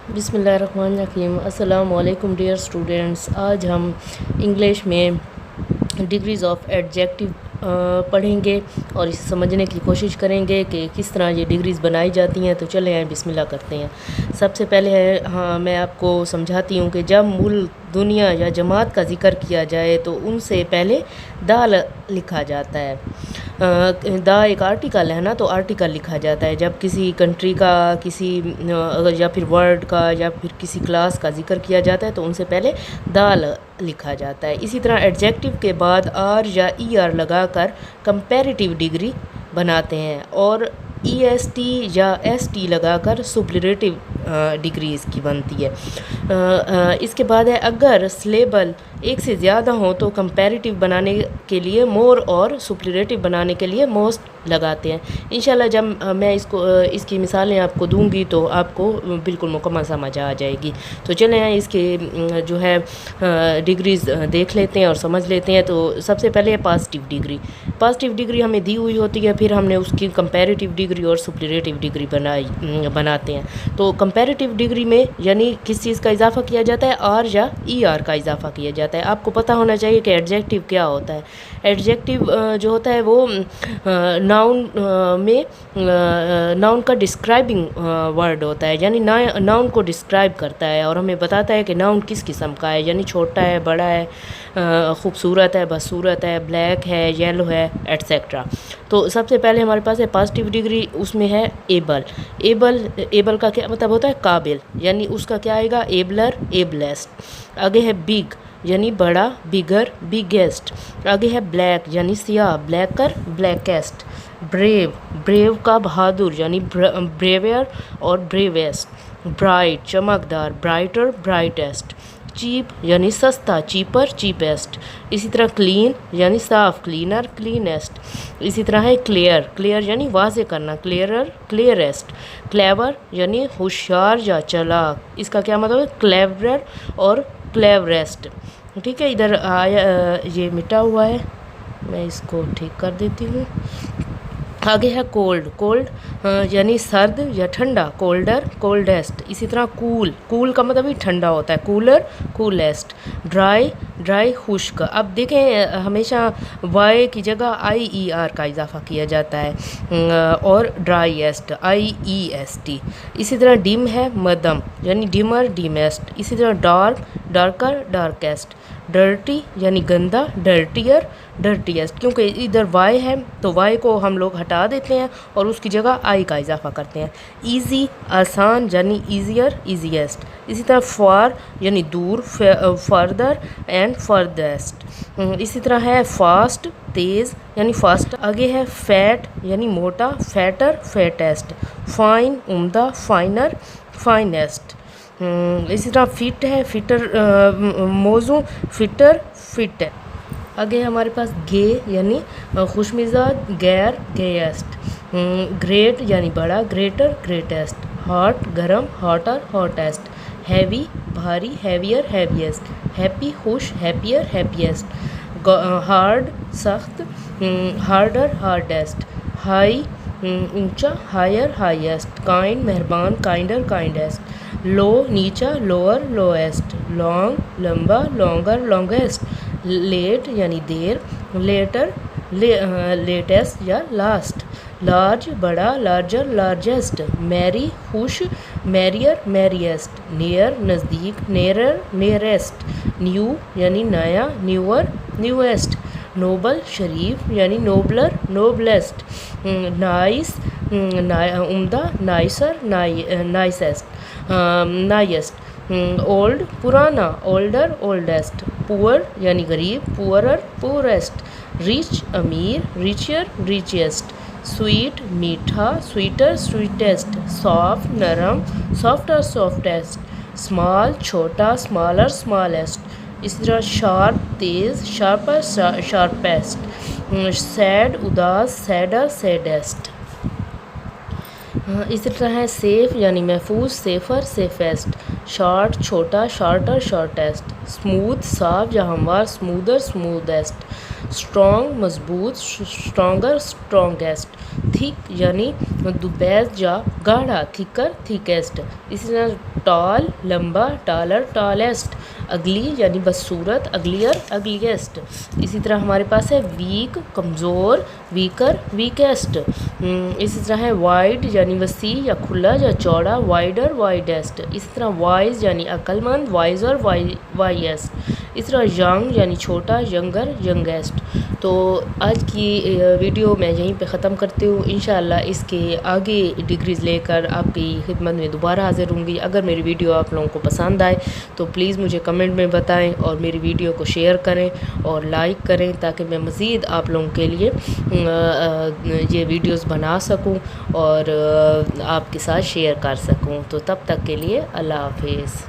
बिस्मिल्लाहिर्रहमानिर्रहीम। अस्सलाम वालेकुम डियर स्टूडेंट्स। आज हम इंग्लिश में डिग्रीज़ ऑफ एडजेक्टिव पढ़ेंगे और इसे समझने की कोशिश करेंगे कि किस तरह ये डिग्रीज़ बनाई जाती हैं। तो चले आए बिस्मिल्लाह करते हैं। सबसे पहले मैं आपको समझाती हूँ कि जब मुल्क, दुनिया या जमात का ज़िक्र किया जाए तो उनसे पहले दा लिखा जाता है। दा एक आर्टिकल है ना, तो आर्टिकल लिखा जाता है। जब किसी कंट्री का, किसी या फिर वर्ड का या फिर किसी क्लास का ज़िक्र किया जाता है तो उनसे पहले दा लिखा जाता है। इसी तरह एडजेक्टिव के बाद आर या ई आर लगाकर कंपैरेटिव डिग्री बनाते हैं और ई एस टी या एस टी लगाकर सुपरलेटिव डिग्री इसकी बनती है। इसके बाद है अगर सिलेबल एक से ज़्यादा हो तो कंपैरेटिव बनाने के लिए मोर और सुपरलेटिव बनाने के लिए मोस्ट लगाते हैं। इंशाल्लाह जब मैं इसकी मिसालें आपको दूंगी तो आपको बिल्कुल मुकम्मल समझ आ जाएगी। तो चलें इसके जो है डिग्रीज़ देख लेते हैं और समझ लेते हैं। तो सबसे पहले है पॉजिटिव डिग्री। पॉजिटिव डिग्री हमें दी हुई होती है, फिर हमने उसकी कंपैरेटिव डिग्री और सुपरलेटिव डिग्री बनाते हैं। तो कंपैरेटिव डिग्री में यानी किस चीज़ का इजाफा किया जाता है, आर या ई आर का इजाफा किया जाता है। आपको पता होना चाहिए कि एडजेक्टिव क्या होता है। एडजेक्टिव जो होता है वो नाउन में नाउन का डिस्क्राइबिंग वर्ड होता है, यानी नाउन को डिस्क्राइब करता है और हमें बताता है कि नाउन किस किस्म का है, यानी छोटा है, बड़ा है, खूबसूरत है, बदसूरत है, ब्लैक है, येलो है, एट्सेट्रा। तो सबसे पहले हमारे पास है पॉजिटिव डिग्री, उसमें है एबल। एबल का क्या मतलब होता है, काबिल, यानी उसका क्या आएगा, एबलर, एबलेस्ट। आगे है बिग यानी बड़ा, बिगर, बिगेस्ट। आगे है ब्लैक यानी सियाह, ब्लैकर, ब्लैकेस्ट। ब्रेव, ब्रेव का बहादुर यानी ब्रेवियर और ब्रेवेस्ट। ब्राइट, चमकदार, ब्राइटर, ब्राइटेस्ट। चीप यानी सस्ता, चीपर, चीपेस्ट। इसी तरह क्लीन यानी साफ, क्लीनर, क्लीनेस्ट। इसी तरह है क्लियर, क्लियर यानी वाज़े करना, क्लियरर, क्लियरेस्ट। क्लेवर यानी होशियार या चालाक, इसका क्या मतलब है, क्लेवरर और क्लेवरेस्ट। ठीक है, इधर आया ये मिटा हुआ है, मैं इसको ठीक कर देती हूँ। आगे है कोल्ड, कोल्ड यानी सर्द या ठंडा, कोल्डर, कोल्डेस्ट। इसी तरह कूल, कूल का मतलब ही ठंडा होता है, कूलर, कूलेस्ट। ड्राई, ड्राई, खुश्क। अब देखें हमेशा वाई की जगह आई ई आर का इजाफा किया जाता है और ड्राईएस्ट, आई ई एस टी। इसी तरह डिम है मध्यम यानी डिमर, डिमेस्ट। इसी तरह डार्क, डार्कर, डार्केस्ट। डर्टी यानी गंदा, डर्टियर, डर्टीएस्ट। क्योंकि इधर वाई है तो वाई को हम लोग हटा देते हैं और उसकी जगह आई का इजाफा करते हैं। ईजी, आसान यानी ईजियर, ईजीएस्ट। इसी तरह फार यानी दूर, फर्दर एंड फर्देस्ट। इसी तरह है फास्ट, तेज़ यानी फास्ट। आगे है फैट यानी मोटा, फैटर, फैटेस्ट। फाइन, उम्दा, फाइनर, फाइनेस्ट। इसी तरह फिट है, फिटर, मौजू, फिटर, फिट है। आगे हमारे पास गे यानी खुशमिजाज, गैर, गेस्ट। ग्रेट यानी बड़ा, ग्रेटर, ग्रेटेस्ट। हॉट, गरम, हॉटर, हॉटेस्ट। हैवी, भारी, हैवियर, हैवीएस्ट। हैप्पी, खुश, हैप्पियर, हैप्पीएस्ट। हार्ड, सख्त, हार्डर, हार्डेस्ट। हाई, ऊंचा, हायर, हाईएस्ट। काइंड, मेहरबान, काइंडर, काइंडेस्ट। लो, नीचा, लोअर, लोएस्ट। लॉन्ग, लंबा, लॉन्गर, लॉन्गेस्ट। लेट यानी देर, लेटर, लेटेस्ट या लास्ट। लार्ज, बड़ा, लार्जर, लार्जेस्ट। मैरी, खुश, मैरियर, मैरिएस्ट। नियर, नज़दीक, नेरर, नियरेस्ट। न्यू यानी नया, न्यूअर, न्यूएस्ट। नोबल, शरीफ यानी नोबलर, नोबलेस्ट। नाइस, उम्दा, नाइसर, नाइसेस्ट, नाइएस्ट। ओल्ड, पुराना, ओल्डर, ओल्डेस्ट। पुअर यानी गरीब, पुअरर, पुअरेस्ट। रिच, अमीर, रिचियर, रिचेस्ट। स्वीट, मीठा, स्वीटर, स्वीटेस्ट। सॉफ्ट, नरम, सॉफ्टर, सॉफ्टेस्ट। स्मॉल, छोटा, स्मॉलर, स्मॉलेस्ट। इसी तरह शार्प, तेज़, शार्पर, शार्पेस्ट। सैड, उदास, सैडर, सैडेस्ट। इसी तरह है सेफ यानी महफूज, सेफर, सेफेस्ट। शॉर्ट, छोटा, शॉर्टर, शॉर्टेस्ट। स्मूथ, साफ या हमवार, स्मूदर, स्मूदेस्ट। स्ट्रॉन्ग, मजबूत, स्ट्रॉन्गर, स्ट्रॉन्गेस्ट। थिक यानी دوبیس یا گاڑھا تھکر تھیکسٹ. اسی طرح ٹال لمبا ٹالر ٹالسٹ. اگلی یعنی بدصورت اگلیئر اگلیسٹ. اسی طرح ہمارے پاس ہے ویک کمزور ویکر ویکسٹ. اسی طرح ہے وائڈ یعنی وسیع یا کھلا یا چوڑا وائڈر وائڈسٹ. اسی طرح وائز یعنی عقل مند وائزر وائیسٹ. اس طرح ینگ یعنی چھوٹا ینگر ینگیسٹ. تو آج کی ویڈیو میں یہیں پہ ختم کرتی ہوں. انشاءاللہ اس کے آگے ڈگریز لے کر آپ کی خدمت میں دوبارہ حاضر ہوں گی. اگر میری ویڈیو آپ لوگوں کو پسند آئے تو پلیز مجھے کمنٹ میں بتائیں اور میری ویڈیو کو شیئر کریں اور لائک کریں تاکہ میں مزید آپ لوگوں کے لیے یہ ویڈیوز بنا سکوں اور آپ کے ساتھ شیئر کر سکوں. تو تب تک کے لیے اللہ حافظ.